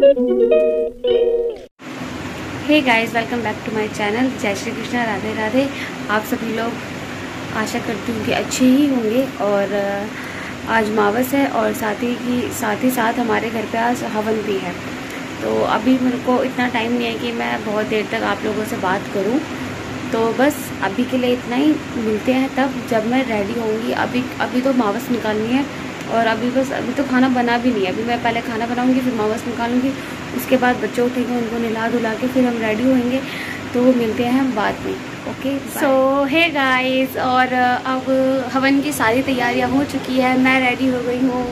Hey guys, welcome back to my channel. जय श्री कृष्णा, राधे राधे। आप सभी लोग आशा करती हूँ कि अच्छे ही होंगे। और आज मावस है और साथ ही साथ हमारे घर पे आज हवन भी है। तो अभी मेरे को इतना टाइम नहीं है कि मैं बहुत देर तक आप लोगों से बात करूँ, तो बस अभी के लिए इतना ही। मिलते हैं तब जब मैं रेडी होंगी। अभी तो मावस निकालनी है और अभी तो खाना बना भी नहीं है। अभी मैं पहले खाना बनाऊंगी, फिर मावस निकालूंगी, उसके बाद बच्चे उठेंगे, उनको नहला धुला के फिर हम रेडी होंगे। तो मिलते हैं हम बाद में। ओके, सो हे गाइस, और अब हवन की सारी तैयारियां हो चुकी है। मैं रेडी हो गई हूँ,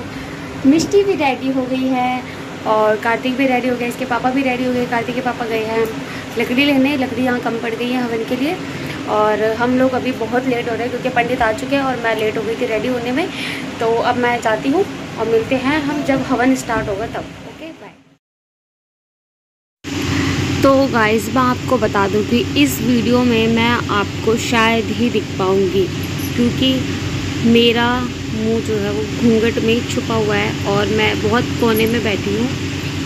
मिष्टी भी रेडी हो गई है और कार्तिक भी रेडी हो गया, इसके पापा भी रेडी हो गए। कार्तिक के पापा गए हैं लकड़ी लेने, लकड़ी यहाँ कम पड़ गई है हवन के लिए। और हम लोग अभी बहुत लेट हो रहे हैं क्योंकि पंडित आ चुके हैं और मैं लेट हो गई थी रेडी होने में। तो अब मैं जाती हूँ और मिलते हैं हम जब हवन स्टार्ट होगा तब। Okay, bye. तो गाइस, मैं आपको बता दूं कि इस वीडियो में मैं आपको शायद ही दिख पाऊँगी क्योंकि मेरा मुंह जो है वो घूंघट में छुपा हुआ है और मैं बहुत कोने में बैठी हूँ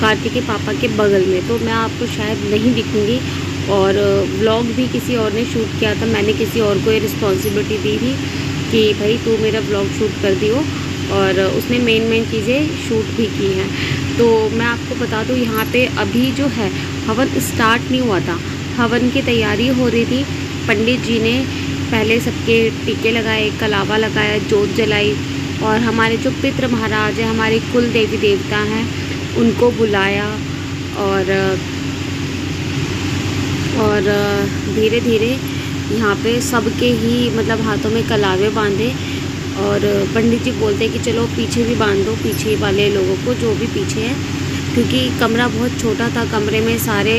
कार्तिक के पापा के बगल में। तो मैं आपको शायद नहीं दिखूँगी। और व्लॉग भी किसी और ने शूट किया था, मैंने किसी और को ये रिस्पॉन्सिबिलिटी दी थी कि भाई तू मेरा व्लॉग शूट कर दियो, और उसने मेन चीज़ें शूट भी की हैं। तो मैं आपको बता दूँ, यहाँ पे अभी जो है हवन स्टार्ट नहीं हुआ था, हवन की तैयारी हो रही थी। पंडित जी ने पहले सबके टीके लगाए, कलावा लगाया, जोत जलाई और हमारे जो पितृ महाराज हैं, हमारे कुल देवी देवता हैं, उनको बुलाया और धीरे धीरे यहाँ पे सबके ही मतलब हाथों में कलावे बांधे। और पंडित जी बोलते हैं कि चलो पीछे भी बांध दो, पीछे वाले लोगों को जो भी पीछे है, क्योंकि कमरा बहुत छोटा था, कमरे में सारे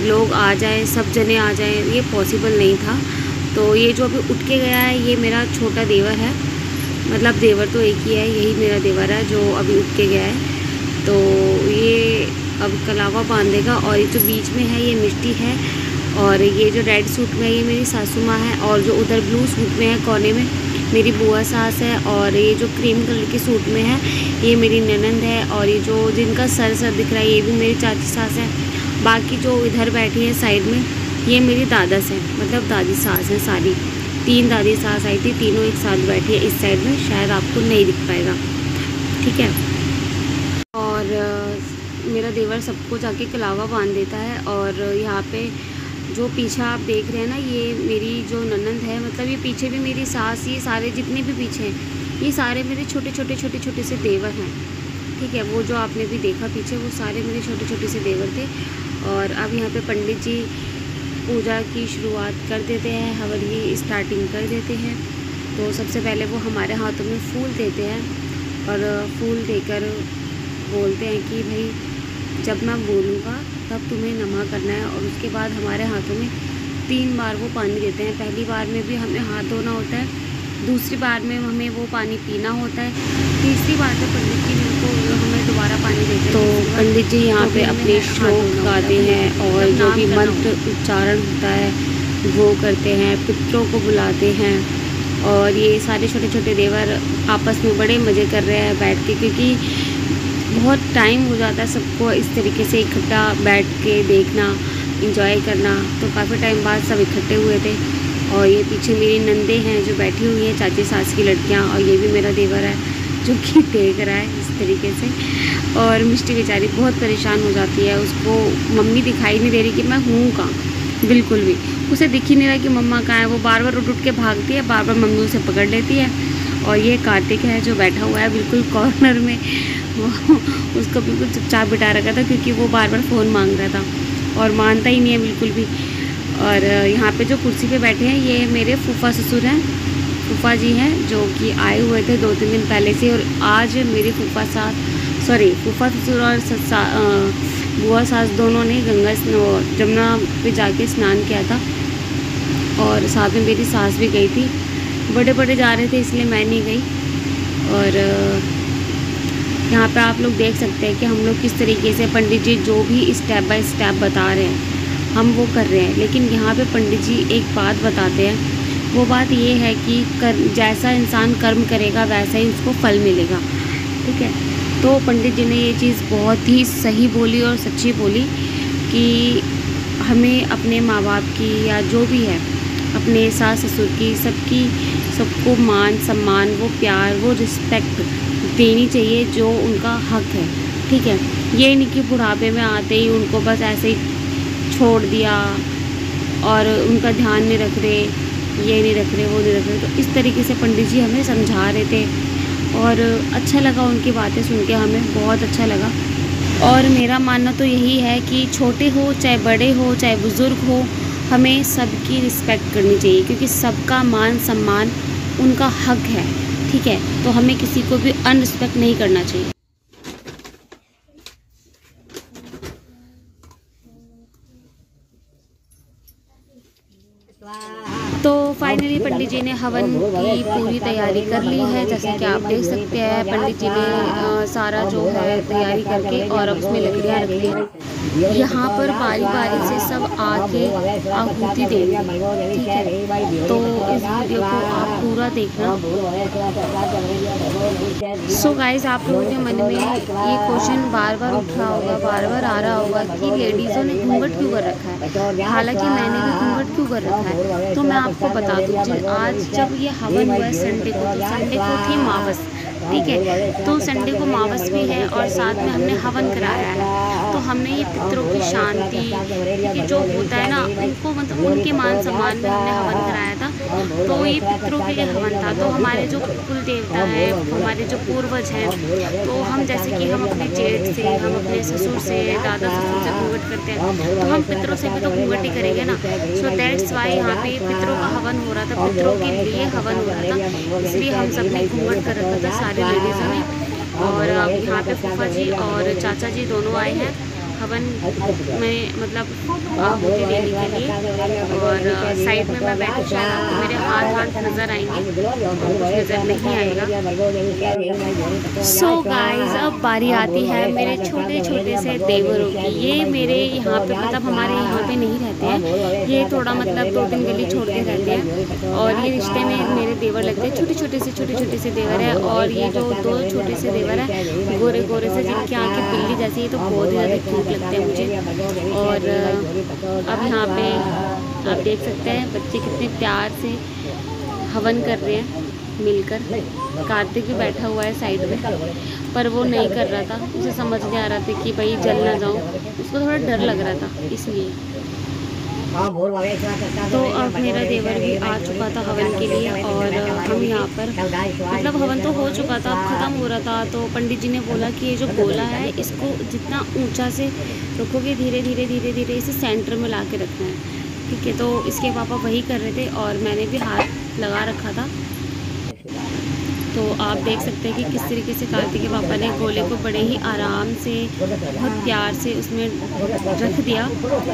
लोग आ जाएं, सब जने आ जाएं, ये पॉसिबल नहीं था। तो ये जो अभी उठ के गया है, ये मेरा छोटा देवर है, मतलब देवर तो एक ही है, यही मेरा देवर है जो अभी उठ के गया है। तो ये अब कलावा बांधेगा। और ये जो बीच में है ये मिष्टी है, और ये जो रेड सूट में है ये मेरी सासू माँ है, और जो उधर ब्लू सूट में है कोने में मेरी बुआ सास है, और ये जो क्रीम कलर के सूट में है ये मेरी ननंद है, और ये जो जिनका सर दिख रहा है ये भी मेरी चाची सास है। बाकी जो इधर बैठी है साइड में ये मेरी दादस है, मतलब दादी सास है सारी। 3 दादी सास आई थी, तीनों एक साथ बैठी है इस साइड में, शायद आपको नहीं दिख पाएगा, ठीक है। और मेरा देवर सबको जाके कलावा बांध देता है। और यहाँ पे जो पीछे आप देख रहे हैं ना, ये मेरी जो ननंद है, मतलब ये पीछे भी मेरी सास, ये सारे जितने भी पीछे हैं ये सारे मेरे छोटे छोटे से देवर हैं, ठीक है। वो जो आपने भी देखा पीछे वो सारे मेरे छोटे छोटे से देवर थे। और अब यहाँ पे पंडित जी पूजा की शुरुआत कर देते हैं, हवन की स्टार्टिंग कर देते हैं। तो सबसे पहले वो हमारे हाथों में फूल देते हैं और फूल देकर बोलते हैं कि भाई जब मैं बोलूँगा तब तुम्हें नमा करना है। और उसके बाद हमारे हाथों में 3 बार वो पानी देते हैं। पहली बार में भी हमें हाथ धोना होता है, दूसरी बार में हमें वो पानी पीना होता है, तीसरी बार तो पंडित जी को हमें दोबारा पानी देते हैं। तो पंडित जी यहाँ पे अपने श्लोक गाते हैं और जो भी मंत्र उच्चारण होता है वो करते हैं, पितरों को बुलाते हैं। और ये सारे छोटे छोटे देवर आपस में बड़े मज़े कर रहे हैं बैठ के, क्योंकि बहुत टाइम हो जाता है सबको इस तरीके से इकट्ठा बैठ के देखना, एंजॉय करना। तो काफ़ी टाइम बाद सब इकट्ठे हुए थे। और ये पीछे मेरी नंदे हैं जो बैठी हुई हैं, चाची सास की लड़कियां, और ये भी मेरा देवर है जो कि देख रहा है इस तरीके से। और मिष्टी बेचारी बहुत परेशान हो जाती है, उसको मम्मी दिखाई नहीं दे रही कि मैं हूँ कहाँ, बिल्कुल भी उसे दिख ही नहीं रहा कि मम्मा कहाँ है। वो बार बार उठ के भागती है, बार बार मम्मी उसे पकड़ लेती है। और ये कार्तिक है जो बैठा हुआ है बिल्कुल कॉर्नर में, वो उसको बिल्कुल चुपचाप बिठा रखा था क्योंकि वो बार बार फ़ोन मांग रहा था और मानता ही नहीं है बिल्कुल भी। और यहाँ पे जो कुर्सी पे बैठे हैं ये मेरे फूफा ससुर हैं, फूफा जी हैं जो कि आए हुए थे 2-3 दिन पहले से। और आज मेरे फूफा ससुर और बुआ सास दोनों ने जमुना पे जाके स्नान किया था, और साथ में मेरी सास भी गई थी। बड़े जा रहे थे इसलिए मैं नहीं गई। और यहाँ पे आप लोग देख सकते हैं कि हम लोग किस तरीके से पंडित जी जो भी स्टेप बाय स्टेप बता रहे हैं हम वो कर रहे हैं। लेकिन यहाँ पे पंडित जी एक बात बताते हैं, वो बात ये है कि जैसा इंसान कर्म करेगा वैसा ही उसको फल मिलेगा, ठीक है। तो पंडित जी ने ये चीज़ बहुत ही सही बोली और सच्ची बोली कि हमें अपने माँ बाप की या जो भी है अपने सास ससुर की सबको मान सम्मान, वो प्यार, वो रिस्पेक्ट देनी चाहिए जो उनका हक है। ठीक है, ये नहीं कि बुढ़ापे में आते ही उनको बस ऐसे ही छोड़ दिया और उनका ध्यान नहीं रख रहे, ये नहीं रख रहे, वो नहीं रख रहे। तो इस तरीके से पंडित जी हमें समझा रहे थे और अच्छा लगा उनकी बातें सुन के, हमें बहुत अच्छा लगा। और मेरा मानना तो यही है कि छोटे हो चाहे बड़े हो चाहे बुज़ुर्ग हो, हमें सबकी रिस्पेक्ट करनी चाहिए क्योंकि सबका मान सम्मान उनका हक है। ठीक है, तो हमें किसी को भी अनरिस्पेक्ट नहीं करना चाहिए। तो फाइनली पंडित जी ने हवन की पूरी तैयारी कर ली है। जैसे कि आप देख सकते हैं पंडित जी ने सारा जो है तैयारी करके और अब उसमें लकड़ियाँ रख दी हैं। यहाँ पर बारी बारी से सब आके आहुति देंगे। ठीक है, तो इस वीडियो को आप पूरा देखना। सो गाइस, आप लोगों के मन में ये क्वेश्चन बार बार उठ रहा होगा, बार बार आ रहा होगा कि लेडीज़ों ने घूंघट क्यों कर रखा है। हालांकि मैंने भी घूंघट क्यों कर रखा है तो मैं आपको बता दूँ। आज जब ये हवन हुआ है संडे को, तो संडे को थी मावस। ठीक है, तो संडे को मावस भी है और साथ में हमने हवन कराया है। तो हमने ये पितरों की शांति, क्योंकि जो होता है ना उनको, मतलब उनके मान सम्मान में हमने हवन कराया था। तो ये पितरों के लिए हवन था। तो हमारे जो कुल देवता है, हमारे जो पूर्वज हैं, तो हम जैसे कि हम अपने जेठ से, हम अपने ससुर से, दादा ससुर से घूंघट करते हैं, तो हम पितरों से भी तो घूंघट ही करेंगे ना। सो दैट्स वाई यहाँ पे पितरों का हवन हो रहा था, पितरों के लिए हवन हो रहा था, इसलिए हम सब ने घूंघट कर रखा था सारी लेडीज़ों ने। और यहाँ पे फूफा जी और चाचा जी दोनों आए हैं हवन में, मतलब आहुति देने के लिए। और साइड में मैं बैठी, शायद आपको मेरे हाथ नज़र आएंगे, कुछ नज़र नहीं आएगा। सो गाइस, अब बारी आती है मेरे छोटे छोटे से देवरों की। ये मेरे यहाँ पे, मतलब हमारे यहाँ पे नहीं रहते हैं, ये थोड़ा मतलब 2-3 गली छोड़ के रहते हैं। और ये रिश्ते में मेरे देवर लगते हैं, छोटे छोटे से देवर है। और ये जो 2 छोटे से देवर है गोरे गोरे से, जिनकी आंखें बिल्ली जैसी है, तो बहुत ज़्यादा क्यूट लगते हैं मुझे। और अब यहाँ पे आप देख सकते हैं बच्चे कितने प्यार से हवन कर रहे हैं मिलकर। कार्तिक भी बैठा हुआ है साइड में, पर वो नहीं कर रहा था, उसे समझ नहीं आ रहा था कि भाई जल ना जाऊँ, उसको थोड़ा डर लग रहा था इसलिए। तो अब मेरा देवर भी आ चुका था हवन के लिए और हम यहाँ पर, मतलब हवन तो हो चुका था, अब ख़त्म हो रहा था। तो पंडित जी ने बोला कि ये जो गोला है इसको जितना ऊंचा से रखोगे, धीरे धीरे इसे सेंटर में ला के रखना है। ठीक है, तो इसके पापा वही कर रहे थे और मैंने भी हाथ लगा रखा था। तो आप देख सकते हैं कि किस तरीके से कार्तिक के पापा ने गोले को बड़े ही आराम से, बहुत प्यार से उसमें रख दिया।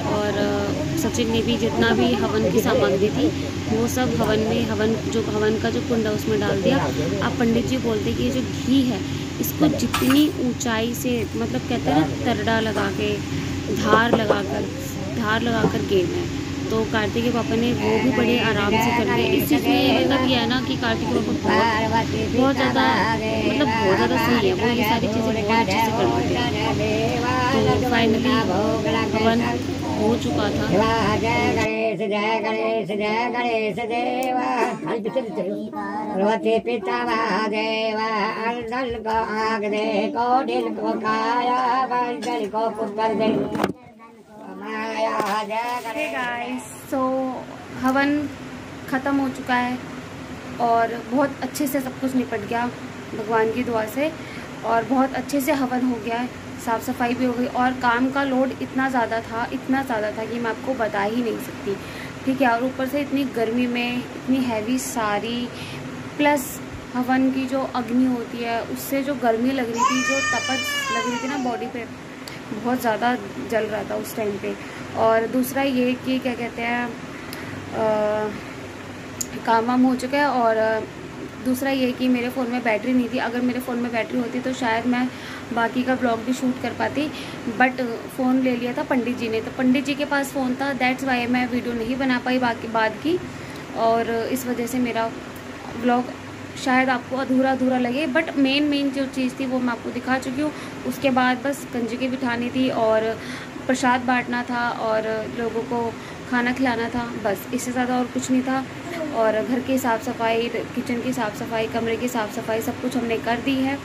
और सचिन ने भी जितना भी हवन की सामग्री थी वो सब हवन का जो कुंड है उसमें डाल दिया। अब पंडित जी बोलते हैं कि ये जो घी है इसको जितनी ऊंचाई से, मतलब कहते हैं ना तरड़ा लगा के, धार लगा कर गेम है। तो कार्तिक के पापा ने वो भी बड़े आराम से कर दिया। इस चीज़ में मतलब ये है ना कि कार्तिक के पापा बहुत ज़्यादा सही है, वो ये सारी चीज़ें बहुत अच्छे से कर देते हैं। तो फाइनली हवन हो चुका था। जय गणेश देवा, रोते पिता महादेवा, अंधल को आग दे, को दिल को काया, बंदल को पुत्र दे। हे गाइस, सो हवन ख़त्म हो चुका है और बहुत अच्छे से सब कुछ निपट गया भगवान की दुआ से, और बहुत अच्छे से हवन हो गया है, साफ़ सफाई भी हो गई। और काम का लोड इतना ज़्यादा था कि मैं आपको बता ही नहीं सकती। ठीक है, और ऊपर से इतनी गर्मी में इतनी हैवी साड़ी, प्लस हवन की जो अग्नि होती है उससे जो गर्मी लग रही थी, जो तपश लग रही थी ना बॉडी पे, बहुत ज़्यादा जल रहा था उस टाइम पे। और दूसरा ये कि क्या कहते हैं, काम वाम हो चुका है। और दूसरा ये कि मेरे फ़ोन में बैटरी नहीं थी, अगर मेरे फ़ोन में बैटरी होती तो शायद मैं बाकी का ब्लॉग भी शूट कर पाती, बट फ़ोन ले लिया था पंडित जी ने, तो पंडित जी के पास फ़ोन था, दैट्स वाई मैं वीडियो नहीं बना पाई बाकी बाद की, और इस वजह से मेरा ब्लॉग शायद आपको अधूरा अधूरा लगे, बट मेन जो चीज़ थी वो मैं आपको दिखा चुकी हूँ। उसके बाद बस कंजकी बिठानी थी और प्रसाद बांटना था और लोगों को खाना खिलाना था, बस इससे ज़्यादा और कुछ नहीं था। और घर की साफ़ सफाई, किचन की साफ़ सफाई, कमरे की साफ़ सफाई सब कुछ हमने कर दी है।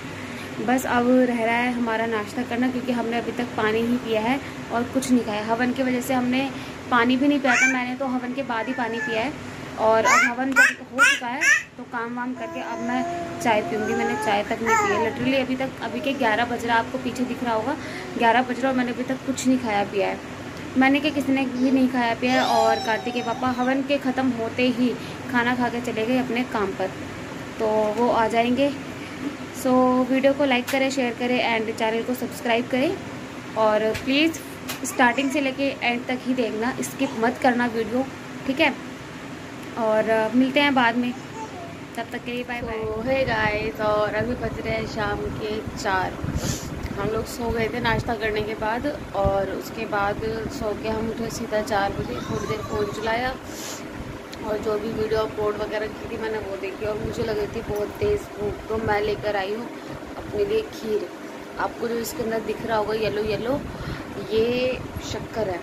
बस अब रह रहा है हमारा नाश्ता करना, क्योंकि हमने अभी तक पानी ही पिया है और कुछ नहीं खाया। हवन की वजह से हमने पानी भी नहीं पिया था, मैंने तो हवन के बाद ही पानी पिया है। और अब हवन जब हो चुका है तो काम वाम करके अब मैं चाय पीऊँगी। मैंने चाय तक नहीं पी है लिटरली अभी तक। अभी के 11 बज रहा है, आपको पीछे दिख रहा होगा 11 बज रहा, और मैंने अभी तक कुछ नहीं खाया पिया है। मैंने क्या, किसी ने भी नहीं खाया पिया। और कार्तिक के पापा हवन के ख़त्म होते ही खाना खा के चले गए अपने काम पर, तो वो आ जाएंगे। सो वीडियो को लाइक करें, शेयर करें एंड चैनल को सब्सक्राइब करें। और प्लीज़ स्टार्टिंग से लेके एंड तक ही देखना, स्किप मत करना वीडियो, ठीक है। और मिलते हैं बाद में, तब तक के लिए बाय बाय। हे गाइस, और अभी बज रहे हैं शाम के 4। हम लोग सो गए थे नाश्ता करने के बाद, और उसके बाद सो के हम उठे सीधा 4 बजे। थोड़ी देर फ़ोन चलाया और जो भी वीडियो अपलोड वगैरह की थी मैंने वो देखी, और मुझे लग रही थी बहुत तेज़ भूख, तो मैं लेकर आई हूँ अपने लिए खीर। आपको जो इसके अंदर दिख रहा होगा येलो येलो, ये शक्कर है,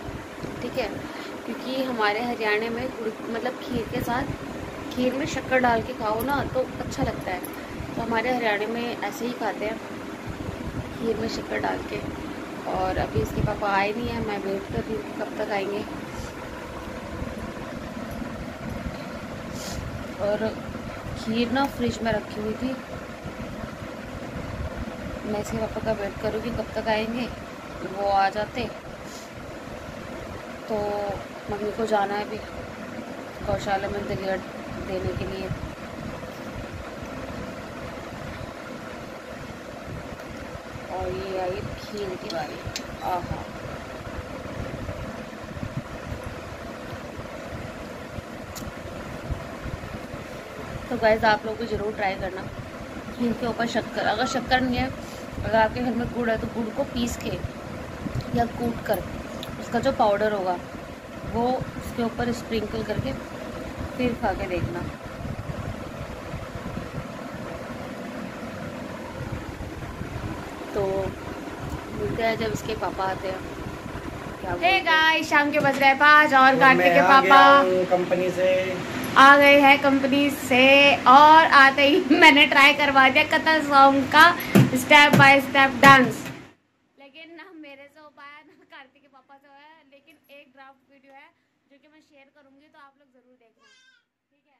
ठीक है। क्योंकि हमारे हरियाणा में मतलब खीर के साथ, खीर में शक्कर डाल के खाओ ना तो अच्छा लगता है, तो हमारे हरियाणा में ऐसे ही खाते हैं, खीर में शक्कर डाल के। और अभी इसके पापा आए नहीं हैं, मैं वेट कर रही हूँ कब तक आएंगे। और खीर ना फ्रिज में रखी हुई थी, मैं इसके पापा का वेट करूँगी कब तक आएंगे। वो आ जाते तो मम्मी को जाना है अभी गौशाला में दलिया देने के लिए। और ये आई खीर की बारी, आहा। तो गाइस आप लोग को ज़रूर ट्राई करना खीर के ऊपर शक्कर। अगर शक्कर नहीं है, अगर आपके घर में गुड़ है तो गुड़ को पीस के या कूट कर उसका जो पाउडर होगा वो उसके ऊपर स्प्रिंकल करके फिर खा के देखना। तो मिलते हैं जब इसके पापा आते हैं। हे गाइस, शाम के बज रहे हैं 5 और कार्तिक के पापा कंपनी से आ गए हैं कंपनी से। और आते ही मैंने ट्राई करवा दिया कथा सॉन्ग का स्टेप बाय स्टेप डांस, लेकिन ना मेरे से हो पाया ना कार्तिक के पापा से है। लेकिन एक ड्राफ्ट वीडियो है जो कि मैं शेयर करूंगी, तो आप लोग जरूर देखना, ठीक है।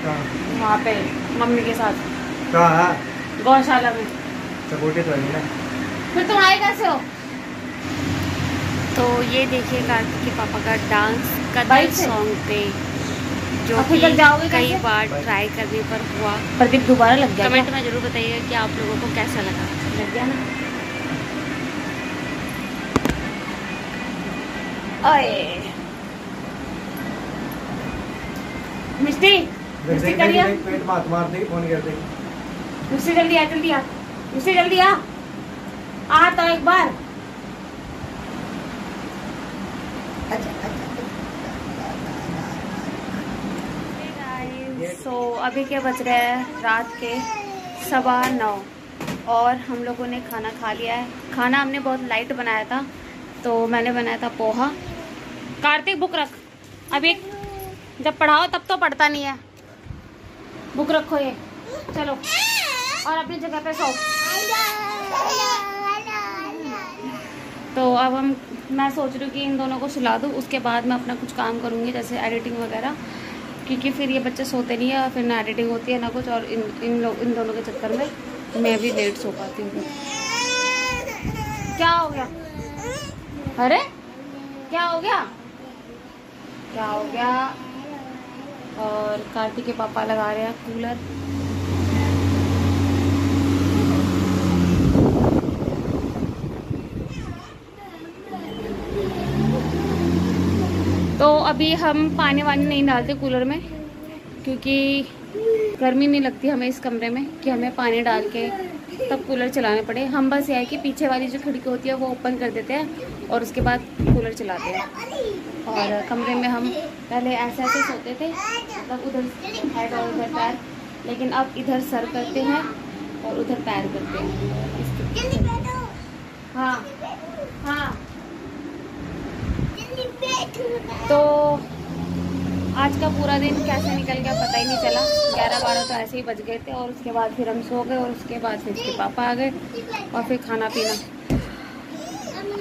और वहाँ पे मम्मी के साथ गौशाला में सपोर्टेड तो है ना, फिर तुम आए कैसे हो। तो ये देखिए कार्तिक के पापा का डांस कथा सॉन्ग पे, जो कि कई बार ट्राई करने पर हुआ। प्रदीप दोबारा लग गया। कमेंट में जरूर बताइएगा कि आप लोगों को कैसा लगा। लग गया ना। ओए मिस्टी करिए, पेट मार देगी, फोन कर देगी। मिस्टी जल्दी आ, जल्दी आ मिस्टी, जल्दी आ तो एक बार। सो अभी के बज रहे हैं रात के 9:15 और हम लोगों ने खाना खा लिया है। खाना हमने बहुत लाइट बनाया था, तो मैंने बनाया था पोहा। कार्तिक बुक रख, अभी जब पढ़ाओ तब तो पढ़ता नहीं है। बुक रखो ये, चलो और अपनी जगह पे सो। तो अब मैं सोच रही हूँ कि इन दोनों को सुला दूँ, उसके बाद मैं अपना कुछ काम करूँगी जैसे एडिटिंग वगैरह, क्योंकि फिर ये बच्चे सोते नहीं है, फिर ना एडिटिंग होती है ना कुछ। और इन दोनों के चक्कर में मैं भी लेट सो पाती हूँ। क्या हो गया? अरे क्या हो गया? क्या हो गया? और कार्तिक के पापा लगा रहे हैं कूलर। तो अभी हम पानी वानी नहीं डालते कूलर में, क्योंकि गर्मी नहीं लगती हमें इस कमरे में कि हमें पानी डाल के तब कूलर चलाने पड़े। हम बस यह है कि पीछे वाली जो खिड़की होती है वो ओपन कर देते हैं और उसके बाद कूलर चलाते हैं। और कमरे में हम पहले ऐसे ऐसे सोते थे, मतलब उधर हेड और उधर पैर, लेकिन अब इधर सर करते हैं और उधर पैर करते हैं। हाँ हाँ। तो आज का पूरा दिन कैसे निकल गया पता ही नहीं चला। 11-12 तो ऐसे ही बज गए थे और उसके बाद फिर हम सो गए और उसके बाद फिर इसके पापा आ गए और फिर खाना पीना।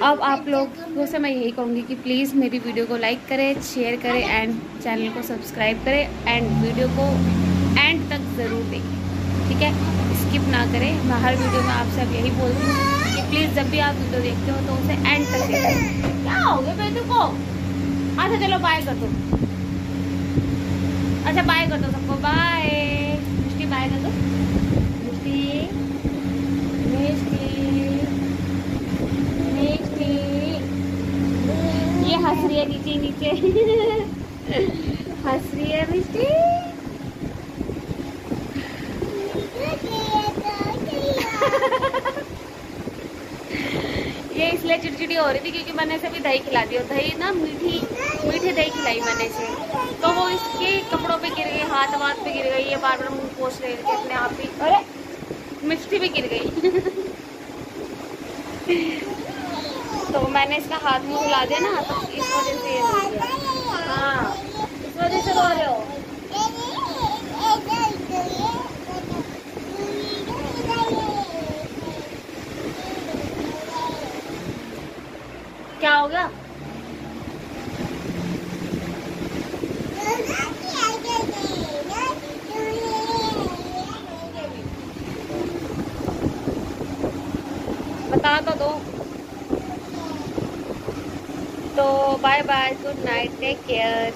अब आप लोगों से मैं यही कहूँगी कि प्लीज़ मेरी वीडियो को लाइक करें, शेयर करें एंड चैनल को सब्सक्राइब करें एंड वीडियो को एंड तक ज़रूर देखें, ठीक है, स्किप ना करें। मैं हर वीडियो में आपसे अब यही बोलती हूँ कि प्लीज़ जब भी आप वीडियो देखते हो तो उसे एंड तक देखें। क्या हो गया बेटू को? अच्छा चलो बाय कर दो। अच्छा बाय कर दो सबको, बाय। मिष्टी बाय कर दो। मिष्टी मिष्टी मिष्टी, ये हंस रही है नीचे नीचे हंस रही है मिष्टी। ये इसलिए चिड़चिड़ी हो रही थी क्योंकि मैंने इसे भी दही खिला दी और दही ना मीठी दही खिलाई मैंने इसे, तो वो इसके कपड़ों पे गिर गई, हाथ पे गिर गई, ये बार बार मुंह पोंछ रही थी अपने आप ही। अरे मिष्टी भी गिर गई तो मैंने इसका हाथ मुंह हिला दिया ना, तो इस वजह से ये हो गया। हाँ इस वजह से रो रहे हो। क्या हो गया? बता तो दो। तो bye bye, good night, take care.